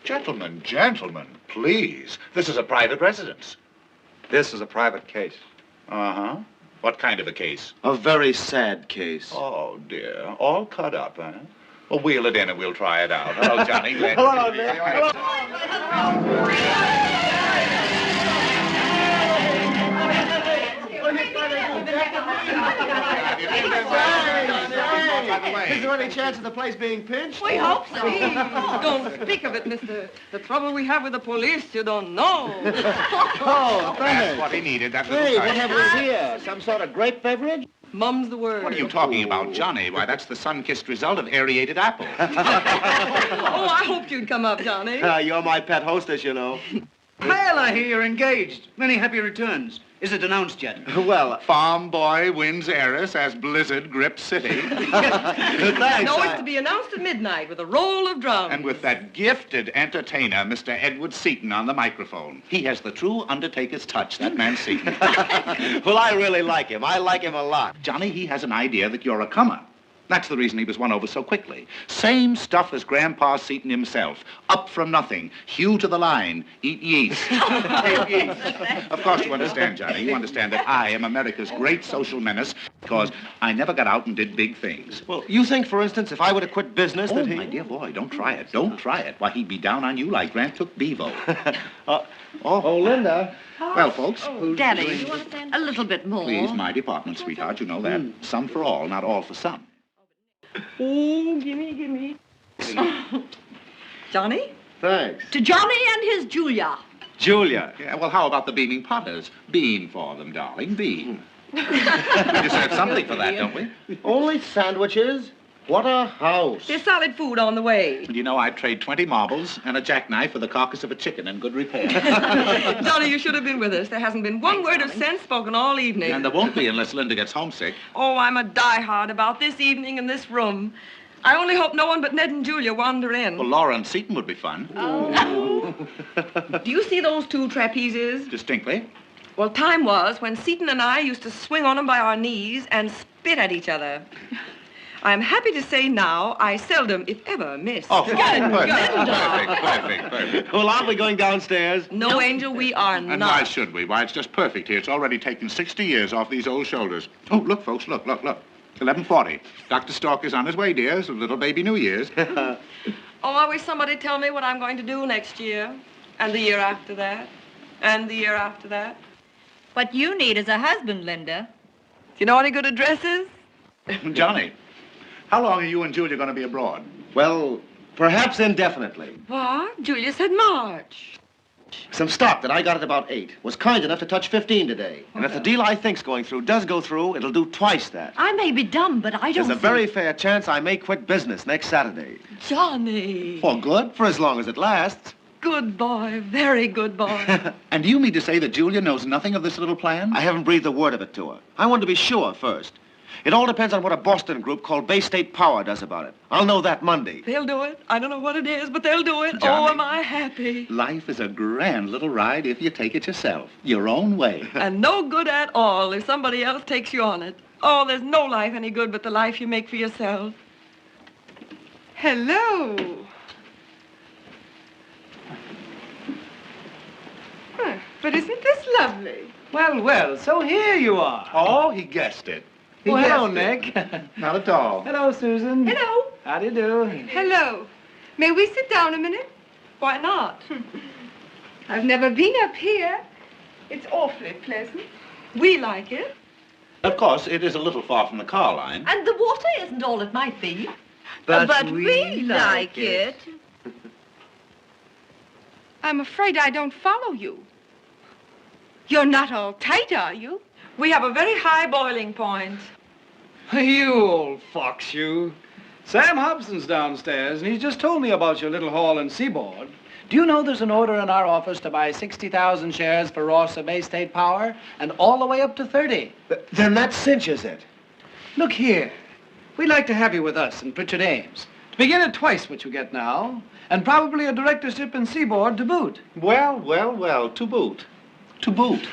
Gentlemen, gentlemen, please. This is a private residence. This is a private case. Uh-huh. What kind of a case? A very sad case. Oh, dear. All cut up, huh? Well, wheel it in and we'll try it out. Hello, Johnny. Hello, Nick. Hello. Is there any chance of the place being pinched? We hope so. Don't speak of it, mister. The trouble we have with the police, you don't know. Oh, That's what he needed, that little Hey, touch. what have we here? Some sort of grape beverage? Mumm's the word. What are you talking about, Johnny? Why, that's the sun-kissed result of aerated apple. Oh, I hoped you'd come up, Johnny. You're my pet hostess, you know. Well, I hear you're engaged. Many happy returns. Is it announced yet? Well, Farm boy wins heiress as blizzard grips city. thanks. No, it's to be announced at midnight with a roll of drums. And with that gifted entertainer, Mr. Edward Seaton, on the microphone. He has the true undertaker's touch, that man Seaton. Well, I really like him. I like him a lot. Johnny, he has an idea that you're a comer. That's the reason he was won over so quickly. Same stuff as Grandpa Seaton himself. Up from nothing. Hew to the line. Eat yeast. Eat yeast. Of course you understand, Johnny. You understand that I am America's great social menace because I never got out and did big things. Well, you think, for instance, if I were to quit business, Oh, that he... my dear boy, don't try it. Don't try it. Why, he'd be down on you like Grant took Bevo. Linda. Well, folks, Daddy, a little bit more. please, my department, sweetheart. You know that. Some for all, not all for some. Oh, gimme. Johnny? Thanks. To Johnny and his Julia. Julia. Yeah, well, how about the beaming potters? Beam for them, darling, beam. We deserve something for that, don't we? Only sandwiches? What a house. There's solid food on the way. And you know, I'd trade 20 marbles and a jackknife for the carcass of a chicken in good repair. Johnny, you should have been with us. There hasn't been one word of sense spoken all evening. And there won't be unless Linda gets homesick. Oh, I'm a diehard about this evening in this room. I only hope no one but Ned and Julia wander in. Well, Laura and Seaton would be fun. Do you see those two trapezes? Distinctly. Well, time was when Seaton and I used to swing on them by our knees and spit at each other. I'm happy to say now I seldom, if ever, miss. Oh, perfect. Well, aren't we going downstairs? No, Angel, we are And not. why should we? Why, it's just perfect here. It's already taken 60 years off these old shoulders. Oh, look, folks, look. 11:40. Dr. Stork is on his way, dears. A little baby New Year's. Oh, I wish somebody'd tell me what I'm going to do next year. And the year after that. And the year after that. What you need is a husband, Linda. Do you know any good addresses? Johnny, how long are you and Julia going to be abroad? Well, perhaps indefinitely. What? Julia said March. Some stock that I got at about 8 was kind enough to touch 15 today. And if the deal I think's going through does go through, it'll do twice that. I may be dumb, but I don't There's a very fair chance I may quit business next Saturday. Johnny. For good, for as long as it lasts. Good boy. Very good boy. And do you mean to say that Julia knows nothing of this little plan? I haven't breathed a word of it to her. I want to be sure first. It all depends on what a Boston group called Bay State Power does about it. I'll know that Monday. They'll do it. I don't know what it is, but they'll do it. Johnny. Oh, am I happy. Life is a grand little ride if you take it yourself. Your own way. And no good at all if somebody else takes you on it. Oh, there's no life any good but the life you make for yourself. Hello. Huh, but isn't this lovely? Well, so here you are. Oh, he guessed it. He Well, hello, guessed it. Nick. Not at all. Hello, Susan. Hello. How do you do? Hello. May we sit down a minute? Why not? I've never been up here. It's awfully pleasant. We like it. Of course, it is a little far from the car line. And the water isn't all it might be. But we like it. I'm afraid I don't follow you. You're not all tight, are you? We have a very high boiling point. You old fox, you. Sam Hobson's downstairs, and he's just told me about your little haul in Seaboard. Do you know there's an order in our office to buy 60,000 shares for Ross of Bay State Power, and all the way up to 30? Then that cinches it. Look here. We'd like to have you with us in Pritchard Ames. To begin at twice what you get now, and probably a directorship in Seaboard to boot. Well, to boot. To boot.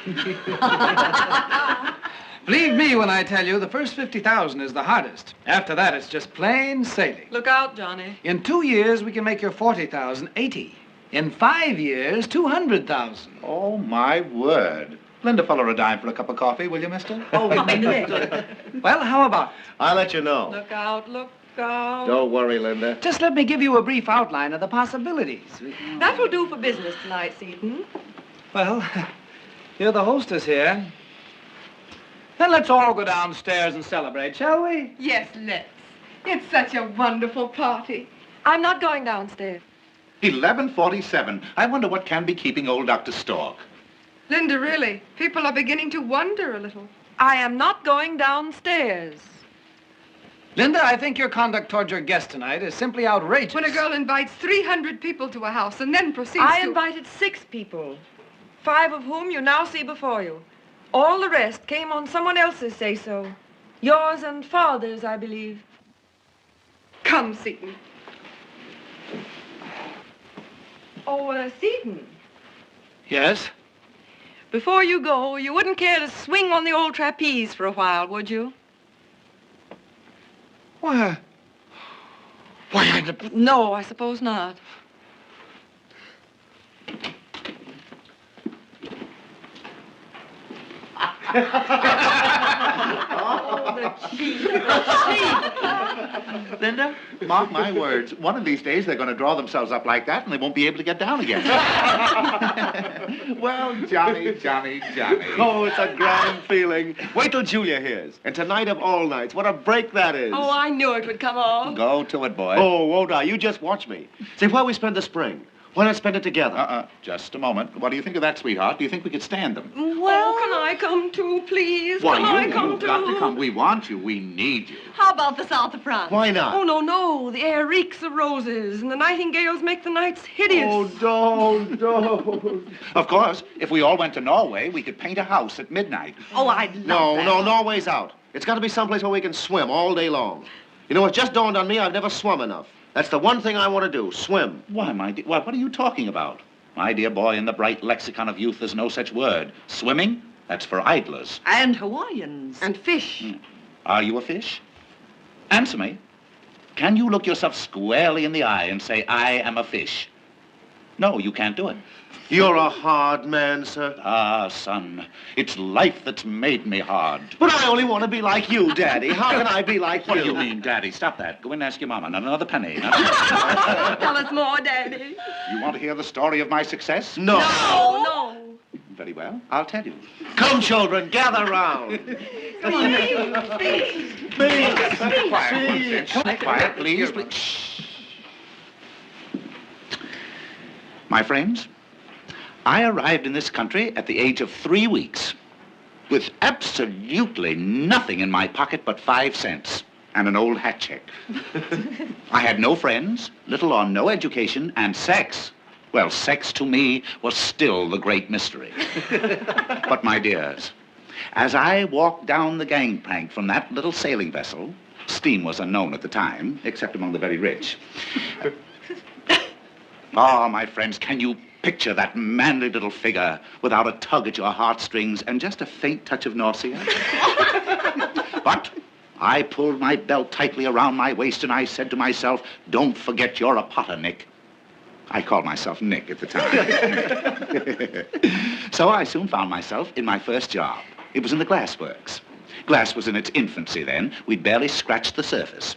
Believe me when I tell you, the first 50,000 is the hardest. After that, it's just plain sailing. Look out, Johnny. In 2 years, we can make your 40,000 80. In 5 years, 200,000. Oh, my word. Lend a feller a dime for a cup of coffee, will you, mister? Oh, Nick. Well, how about it? I'll let you know. Look out, look out. Don't worry, Linda. Just let me give you a brief outline of the possibilities. That will do for business tonight, Seton. Well, you're the hostess here. Then let's all go downstairs and celebrate, shall we? Yes, let's. It's such a wonderful party. I'm not going downstairs. 11:47. I wonder what can be keeping old Dr. Stork. Linda, really, people are beginning to wonder a little. I am not going downstairs. Linda, I think your conduct toward your guest tonight is simply outrageous. When a girl invites 300 people to a house and then proceeds I to... invited 6 people, 5 of whom you now see before you. All the rest came on someone else's say-so. Yours and father's, I believe. Come, Seton. Oh, Seton, Yes? before you go, you wouldn't care to swing on the old trapeze for a while, would you? Why, No, I suppose not. Oh, the cheek, the cheek. Linda, mark my words. One of these days they're going to draw themselves up like that and they won't be able to get down again. Well, Johnny. Oh, it's a grand feeling. Wait till Julia hears. And tonight of all nights, what a break that is. Oh, I knew it would come off. Go to it, boy. Oh, won't I? You just watch me. Say, where we spend the spring? Why not spend it together? Just a moment. What do you think of that, sweetheart? Do you think we could stand them? Well, can I come too, please? Why, can I you've come too? got to come. We want you. We need you. How about the south of France? Why not? Oh, no. The air reeks of roses, and the nightingales make the nights hideous. Oh, don't. Of course, if we all went to Norway, we could paint a house at midnight. Oh, I'd love that. No, Norway's out. It's got to be someplace where we can swim all day long. You know, it just dawned on me I've never swum enough. That's the one thing I want to do, swim. Why, my dear, what are you talking about? My dear boy, in the bright lexicon of youth, there's no such word. Swimming? That's for idlers. And Hawaiians. And fish. Are you a fish? Answer me. Can you look yourself squarely in the eye and say, I am a fish? No, you can't do it. You're a hard man, sir. Ah, son, it's life that's made me hard. But I only want to be like you, Daddy. How can I be like What you? do you mean, Daddy? Stop that. Go in and ask your mama. Not another penny. Tell us more, Daddy. You want to hear the story of my success? No. No. Very well. I'll tell you. Come, children, gather round. Quiet, please. Shh. My friends, I arrived in this country at the age of 3 weeks with absolutely nothing in my pocket but 5 cents and an old hat check. I had no friends, little or no education, and sex. Well, sex to me was still the great mystery. But my dears, as I walked down the gangplank from that little sailing vessel, steam was unknown at the time, except among the very rich. Oh, my friends, can you picture that manly little figure without a tug at your heartstrings and just a faint touch of nausea? But I pulled my belt tightly around my waist and I said to myself, don't forget you're a potter, Nick. I called myself Nick at the time. So I soon found myself in my first job. It was in the glass works. Glass was in its infancy then. We'd barely scratched the surface.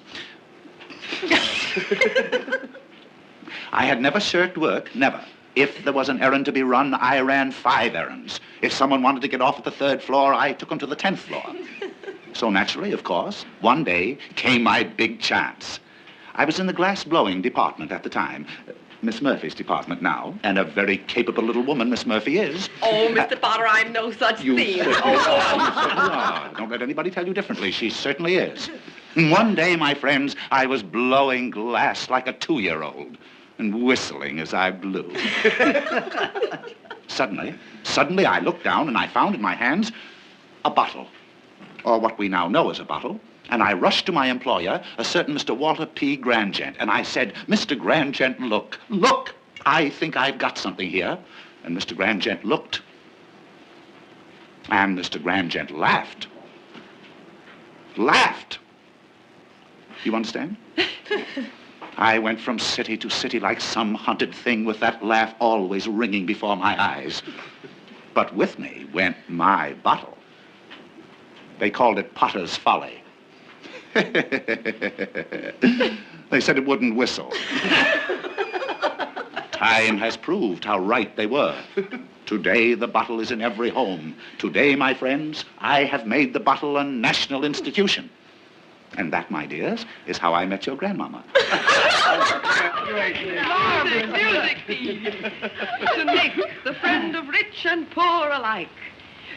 I had never shirked work, never. If there was an errand to be run, I ran 5 errands. If someone wanted to get off at the 3rd floor, I took them to the 10th floor. So naturally, of course, one day came my big chance. I was in the glass blowing department at the time. Miss Murphy's department now, and a very capable little woman Miss Murphy is. Oh, Mr. Potter, I'm no such You thing. certainly are. Don't let anybody tell you differently. She certainly is. And one day, my friends, I was blowing glass like a 2-year-old and whistling as I blew. Suddenly, I looked down and I found in my hands a bottle, or what we now know as a bottle. And I rushed to my employer, a certain Mr. Walter P. Grandgent, and I said, Mr. Grandgent, look, I think I've got something here. And Mr. Grandgent looked, and Mr. Grandgent laughed. Laughed. You understand? I went from city to city like some hunted thing with that laugh always ringing before my eyes. But with me went my bottle. They called it Potter's Folly. They said it wouldn't whistle. Time has proved how right they were. Today, the bottle is in every home. Today, my friends, I have made the bottle a national institution. And that, my dears, is how I met your grandmama. Marvelous music, to Nick, the friend of rich and poor alike.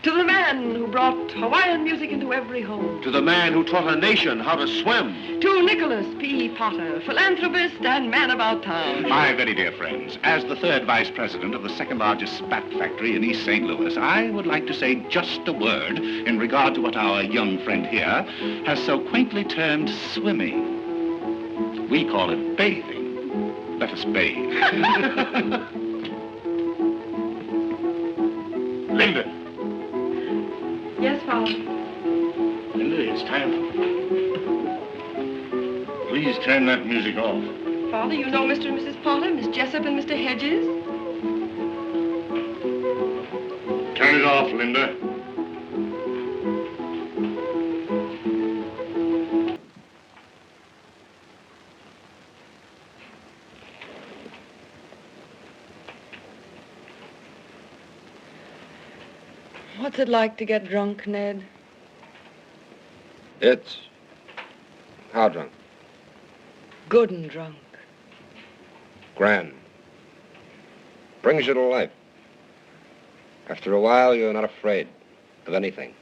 To the man who brought Hawaiian music into every home. To the man who taught a nation how to swim. To Nicholas P. Potter, philanthropist and man about town. My very dear friends, as the third vice president of the second largest spat factory in East St. Louis, I would like to say just a word in regard to what our young friend here has so quaintly termed swimming. We call it bathing. Let us bathe. Linda. Yes, Father. Linda, it's time. Please turn that music off. Father, you know Mr. and Mrs. Potter, Miss Jessup and Mr. Hedges? Turn it off, Linda. What's it like to get drunk, Ned? It's... how drunk? Good and drunk. Grand. Brings you to life. After a while, you're not afraid of anything.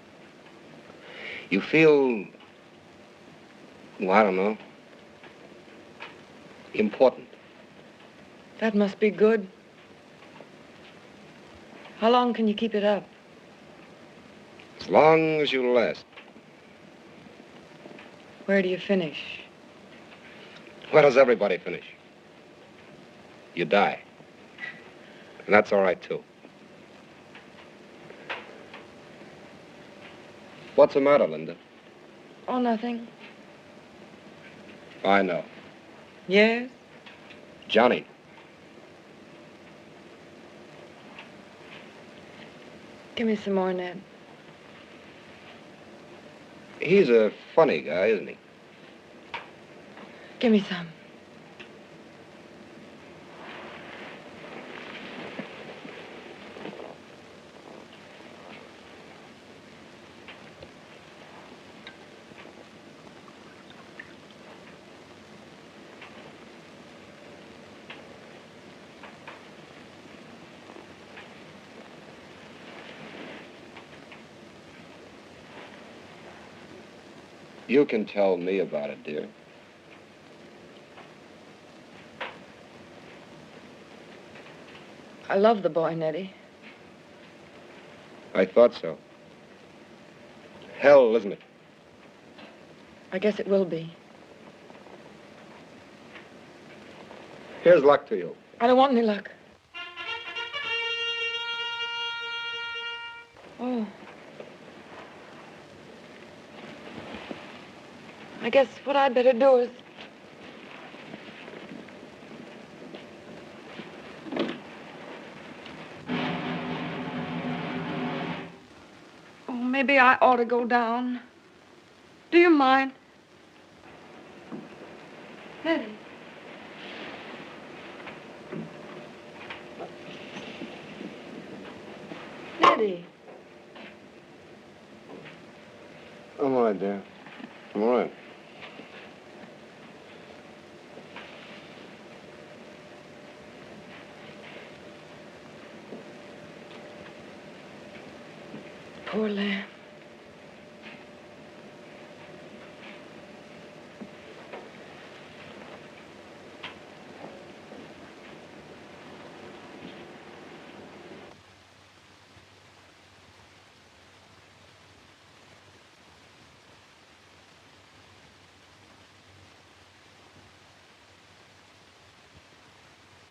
You feel... well, I don't know. Important. That must be good. How long can you keep it up? As long as you last. Where do you finish? Where does everybody finish? You die. And that's all right, too. What's the matter, Linda? Oh, nothing. I know. Yes? Johnny. Give me some more, Ned. He's a funny guy, isn't he? Give me some. You can tell me about it, dear. I love the boy, Nettie. I thought so. Hell, isn't it? I guess it will be. Here's luck to you. I don't want any luck. Oh. I guess what I'd better do is... Oh, maybe I ought to go down. Do you mind? Nettie. Nettie. I'm all right, dear. I'm all right. Poor lamb.